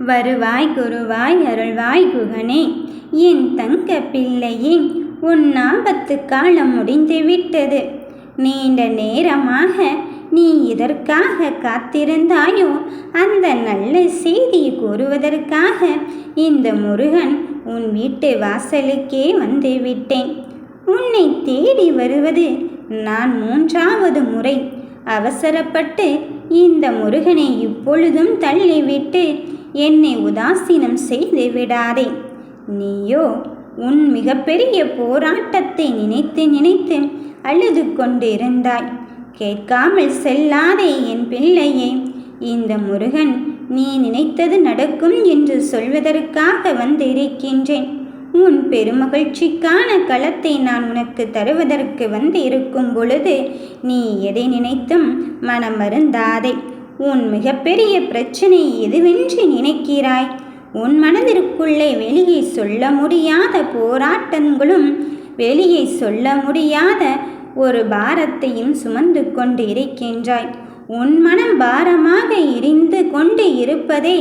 வருவாய் குருவாய் அருள்வாய் குகனே, என் தங்க பிள்ளையே, உன் ஆபத்து காலம் முடிந்துவிட்டது. நீண்ட நேரமாக நீ இதற்காக காத்திருந்தாயோ? அந்த நல்ல செய்தி கூறுவதற்காக இந்த முருகன் உன் வீட்டு வாசலுக்கே வந்துவிட்டேன். உன்னை தேடி வருவது நான் 3வது முறை. அவசரப்பட்டு இந்த முருகனை இப்பொழுதும் தள்ளிவிட்டு என்னை உதாசீனம் செய்து விடாதே. நீயோ உன் மிகப்பெரிய போராட்டத்தை நினைத்து நினைத்து அழுது கொண்டிருந்தாய். கேட்காமல் செல்லாதே என் பிள்ளையே. இந்த முருகன் நீ நினைத்தது நடக்கும் என்று சொல்வதற்காக வந்திருக்கின்றேன். உன் பெருமகிழ்ச்சிக்கான களத்தை நான் உனக்கு தருவதற்கு வந்து இருக்கும் பொழுது நீ எதை நினைத்தும் மனம் வருந்தாதே. உன் மிகப்பெரிய பிரச்சனை எதுவென்று நினைக்கிறாய்? உன் மனதிற்குள்ளே வெளியே சொல்ல முடியாத போராட்டங்களும் வெளியே சொல்ல முடியாத ஒரு பாரத்தையும் சுமந்து கொண்டு இருக்கின்றாய். உன் மனம் பாரமாக எரிந்து கொண்டு இருப்பதை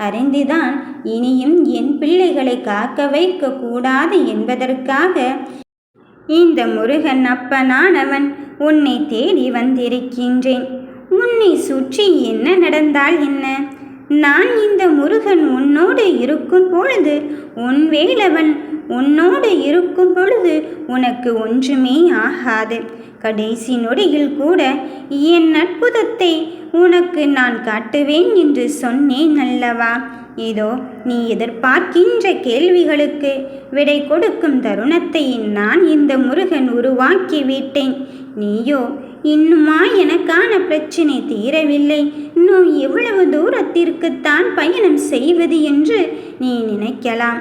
அறிந்துதான் இனியும் என் பிள்ளைகளை காக்க வைக்க கூடாது என்பதற்காக இந்த முருகன் அப்பனானவன் உன்னை தேடி வந்திருக்கின்றேன். உன்னை சுற்றி என்ன நடந்தால் என்ன? நான் இந்த முருகன் உன்னோடு இருக்கும் பொழுது, உன் வேலவன் உன்னோடு இருக்கும் பொழுது உனக்கு ஒன்றுமே ஆகாது. கடைசி நொடியில் கூட என் அற்புதத்தை உனக்கு நான் காட்டுவேன் என்று சொன்னேன் அல்லவா? இதோ நீ எதிர்பார்க்கின்ற கேள்விகளுக்கு விடை கொடுக்கும் தருணத்தை நான் இந்த முருகன் உருவாக்கி விட்டேன். நீயோ இன்னுமா எனக்கான பிரச்சனை தீரவில்லை, இன்னும் எவ்வளவு தூரத்திற்குத்தான் பயணம் செய்வது என்று நீ நினைக்கலாம்.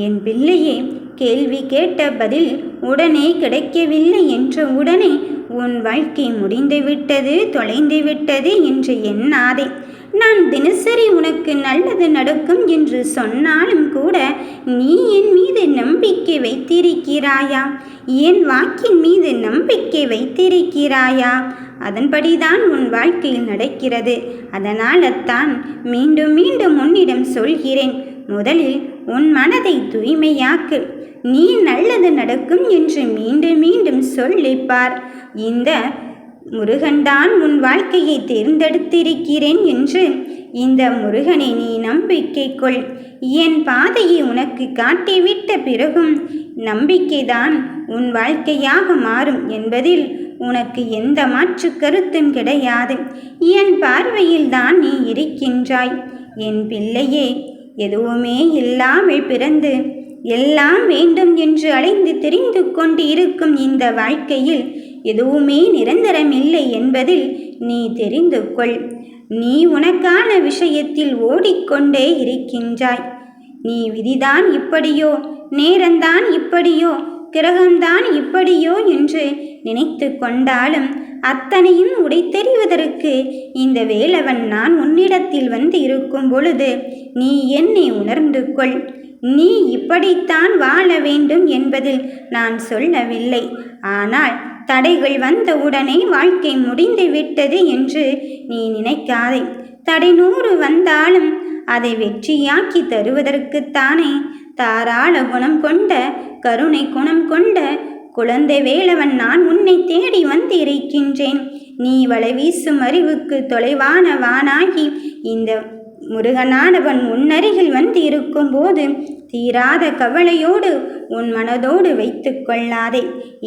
என் பிள்ளையே, கேள்வி கேட்ட பதில் உடனே கிடைக்கவில்லை என்ற உடனே உன் வாழ்க்கை முடிந்துவிட்டது, தொலைந்துவிட்டது என்று எண்ணாதே. நான் தினசரி உனக்கு நல்லது நடக்கும் என்று சொன்னாலும் கூட நீ என் மீது நம்பிக்கை வைத்திருக்கிறாயா? என் வாக்கின் மீது நம்பிக்கை வைத்திருக்கிறாயா? அதன்படிதான் உன் வாழ்க்கையில் நடக்கிறது. அதனால்தான் மீண்டும் மீண்டும் உன்னிடம் சொல்கிறேன், முதலில் உன் மனதை தூய்மையாக்கு. நீ நல்லது நடக்கும் என்று மீண்டும் மீண்டும் சொல்லிப்பார். இந்த முருகன்தான் உன் வாழ்க்கையை தேர்ந்தெடுத்திருக்கிறேன் என்று இந்த முருகனை நீ நம்பிக்கை கொள். என் பாதையை உனக்கு காட்டிவிட்ட பிறகும் நம்பிக்கைதான் உன் வாழ்க்கையாக மாறும் என்பதில் உனக்கு எந்த மாற்று கருத்தும் கிடையாது. என் பார்வையில் தான் நீ இருக்கின்றாய். என் பிள்ளையே, எதுவுமே இல்லாமல் பிறந்து எல்லாம் வேண்டும் என்று அலைந்து தெரிந்து கொண்டு இருக்கும் இந்த வாழ்க்கையில் எதுவுமே நிரந்தரமில்லை என்பதில் நீ தெரிந்து கொள். நீ உனக்கான விஷயத்தில் ஓடிக்கொண்டே இருக்கின்றாய். நீ விதிதான் இப்படியோ, நேரம்தான் இப்படியோ, கிரகம்தான் இப்படியோ என்று நினைத்து கொண்டாலும் அத்தனையும் உடைத்தெறிவதற்கு இந்த வேலவன் நான் உன்னிடத்தில் வந்து இருக்கும் பொழுது நீ என்னை உணர்ந்து கொள். நீ இப்படித்தான் வாழ வேண்டும் என்பதில் நான் சொல்லவில்லை. ஆனால் தடைகள் வந்தவுடனே வாழ்க்கை முடிந்து விட்டது என்று நீ நினைக்காதே. தடை 100 வந்தாலும் அதை வெற்றியாக்கி தருவதற்குத்தானே தாராள குணம் கொண்ட, கருணை குணம் கொண்ட குழந்தை வேலவன் நான் உன்னை தேடி வந்து இருக்கின்றேன். நீ வலை வீசும் அறிவுக்கு தொலைவான வானாகி இந்த முருகனானவன் உன்னருகில் வந்து இருக்கும்போது தீராத கவலையோடு உன் மனதோடு வைத்து கொள்ளாதே.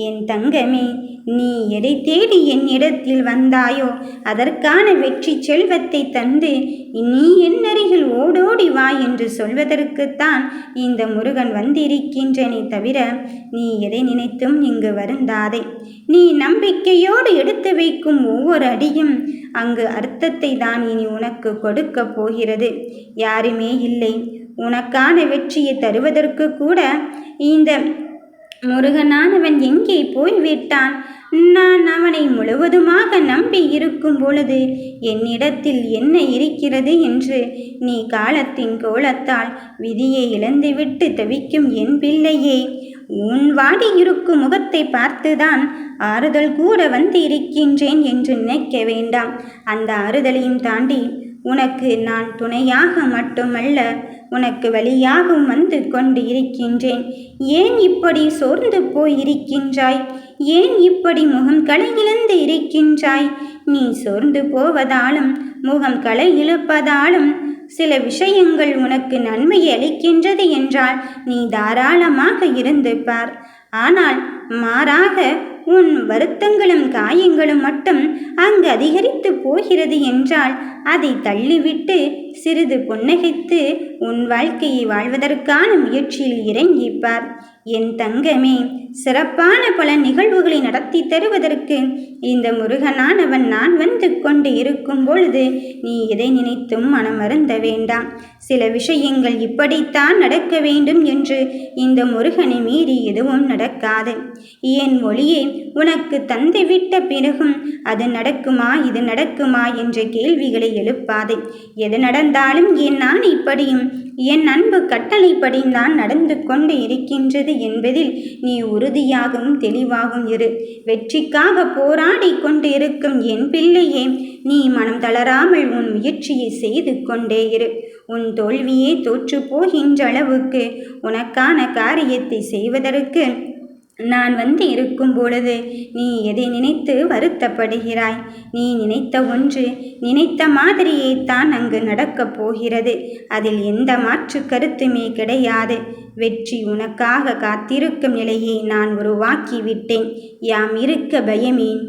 என் தங்கமே, நீ எதை தேடி என் இடத்தில் வந்தாயோ அதற்கான வெற்றி செல்வத்தை தந்து நீ என் அருகில் ஓடோடி வா என்று சொல்வதற்குத்தான் இந்த முருகன் வந்திருக்கின்றனே தவிர நீ எதை நினைத்தும் இங்கு வருந்தாதே. நீ நம்பிக்கையோடு எடுத்து வைக்கும் ஒவ்வொரு அடியும் அங்கு அர்த்தத்தை தான் இனி உனக்கு கொடுக்க போகிறது. யாருமே இல்லை உனக்கான வெற்றியை தருவதற்கு கூட. இந்த முருகனானவன் எங்கே போய்விட்டான்? நான் அவனை முழுவதுமாக நம்பி இருக்கும் பொழுது என்னிடத்தில் என்ன இருக்கிறது என்று நீ காலத்தின் கோலத்தால் விதியை இழந்துவிட்டு தவிக்கும் என் பிள்ளையே, உன் வாடி இருக்கும் முகத்தை பார்த்துதான் ஆறுதல் கூட வந்து இருக்கின்றேன் என்று நினைக்க வேண்டாம். அந்த ஆறுதலையும் தாண்டி உனக்கு நான் துணையாக மட்டுமல்ல, உனக்கு வழியாகவும் வந்து கொண்டு இருக்கின்றேன். ஏன் இப்படி சோர்ந்து போய் இருக்கின்றாய்? ஏன் இப்படி முகம் களை இழந்து இருக்கின்றாய்? நீ சோர்ந்து போவதாலும் முகம் களை இழப்பதாலும் சில விஷயங்கள் உனக்கு நன்மையை அளிக்கின்றது என்றால் நீ தாராளமாக இருந்து பார். ஆனால் மாறாக உன் வருத்தங்களும் காயங்களும் மட்டும் அங்கு அதிகரித்து போகிறது என்றால் அதை தள்ளிவிட்டு சிறிது புன்னகைத்து உன் வாழ்க்கையை வாழ்வதற்கான முயற்சியில் இறங்கிப்பார். என் தங்கமே, சிறப்பான பல நிகழ்வுகளை நடத்தி தருவதற்கு இந்த முருகனானவன் நான் வந்து கொண்டு இருக்கும் பொழுது நீ எதை நினைத்தும் மனமருந்த வேண்டாம். சில விஷயங்கள் இப்படித்தான் நடக்க வேண்டும் என்று இந்த முருகனை மீறி எதுவும் நடக்காது. என் ஒளியை உனக்கு தந்துவிட்ட பிறகும் அது நடக்குமா இது நடக்குமா என்ற கேள்விகளை எழுப்பாதே. எது நடந்தாலும் என் ஆணைப்படியும் என் அன்பு கட்டளைப்படியும் தான் நடந்து கொண்டு இருக்கின்றது என்பதில் நீ உறுதியாகவும் தெளிவாகவும் இரு. வெற்றிக்காக போராடி கொண்டு இருக்கும் என் பிள்ளையே, நீ மனம் தளராமல் உன் முயற்சியை செய்து கொண்டே இரு. உன் தோல்வியே தோற்று போகின்ற அளவுக்கு உனக்கான காரியத்தை செய்வதற்கு நான் வந்து இருக்கும் பொழுது நீ எதை நினைத்து வருத்தப்படுகிறாய்? நீ நினைத்த ஒன்று நினைத்த மாதிரியே தான் அங்கு நடக்கப் போகிறது. அதில் எந்த மாற்று கருத்துமே கிடையாது. வெற்றி உனக்காக காத்திருக்கும் நிலையை நான் உருவாக்கிவிட்டேன். யாம் இருக்க பயமேன்?